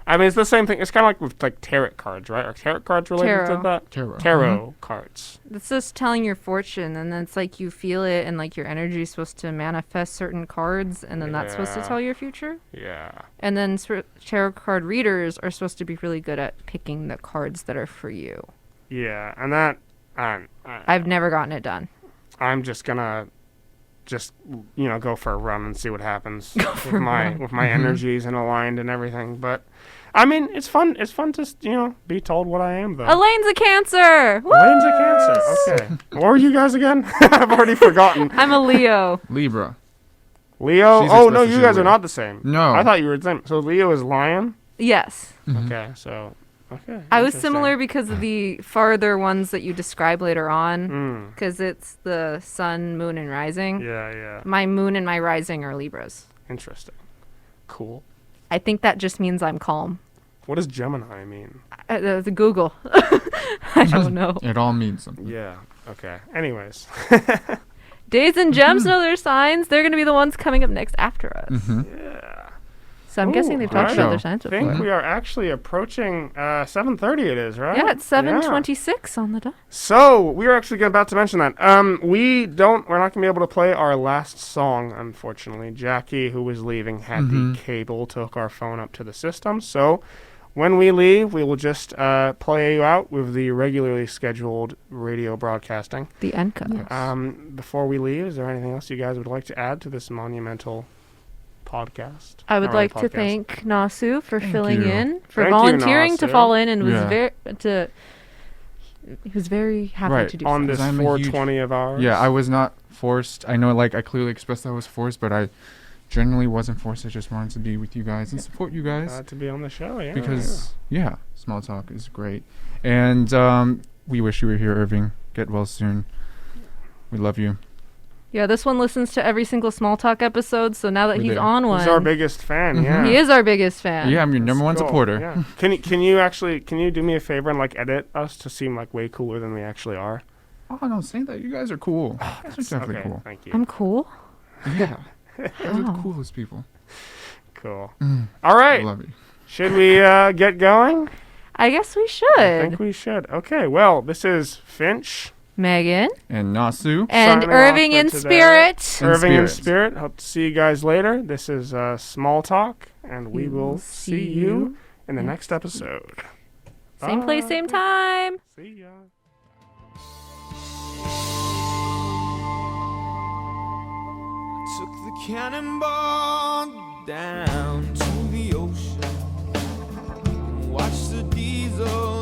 I mean it's the same thing. It's kind of like with like tarot cards, right? Are tarot cards related
Tarot.
to that?
Tarot.
Tarot cards.
It's just telling your fortune, and then it's like you feel it, and like your energy is supposed to manifest certain cards, and then that's supposed to
Yeah.
tell your future.
Yeah.
And then tarot card readers are supposed to be really good at picking the cards that are for you.
Yeah, and that
I've never gotten it done.
I'm just gonna go for a run and see what happens
for a run.
with my energies and aligned and everything. But I mean, it's fun. It's fun to be told what I am though.
Elaine's a Cancer! Woo!
Elaine's a Cancer. Okay. What were you guys again? I've already forgotten.
I'm a Leo.
Libra.
Leo.
She's as
Oh no,
best as
you
you
guys are
were.
not the same.
No.
I thought you were the same. So Leo is Lion.
Yes.
Mhm.
Okay. So okay.
I was
interesting.
similar because of the farther ones that you describe later on,
Mm.
because it's the sun, moon, and rising.
Yeah.
My moon and my rising are Libras.
Interesting. Cool.
I think that just means I'm calm.
What does Gemini mean?
The Google. I don't know.
It all means something.
Yeah. Okay. Anyways.
Days and Gems know their signs. They're going to be the ones coming up next after us.
Yeah.
So I'm guessing they've talked
alright.
about their signs
I
before.
think we are actually approaching 7:30. It is, right?
Yeah, it's 7:26 on the dot.
So we are actually about to mention that. We're not gonna be able to play our last song, unfortunately. Jackie, who was leaving, had the cable to hook our phone up to the system. So when we leave, we will just play you out with the regularly scheduled radio broadcasting.
The end cut.
Before we leave, is there anything else you guys would like to add to this monumental podcast?
I would
Not really
like to
podcast.
thank Nasu for
Thank
filling
you.
in, for
Thank you,
volunteering to
Nasu.
fall in, and was
Yeah.
he was very happy
Right.
to do
On
so.
this
I'm a huge-
420 of ours.
Yeah, I was not forced. I know, like, I clearly expressed that I was forced, but I generally wasn't forced. I just wanted to be with you guys and support you guys.
Glad to be on the show, yeah.
Because small talk is great, and we wish you were here, Irving. Get well soon. We love you.
Yeah, this one listens to every single Small Talk episode, so now that
We
he's
do.
on one,
He's our biggest fan, yeah.
he is our biggest fan.
Yeah, I'm your number one
Cool,
supporter.
Yeah. Can you do me a favor and like edit us to seem like way cooler than we actually are?
Oh no, say that. You guys are cool. You guys are definitely
Okay,
cool.
thank you.
I'm cool.
Yeah, you guys are the
Oh.
coolest people.
Cool.
Mm,
All
I
right.
love you.
Should we get going?
I guess we
I
should.
think we should. Okay, well, this is Finch.
Megan
And Nasu.
and
Signing off
Irving
for
in
today.
spirit.
In
Irving in
spirit.
Spirit. Hope to see you guys later. This is Small Talk, and we will see you in the next episode.
Same place,
Bye.
same time.
See ya.
Took the cannonball down to the ocean. Watched the diesel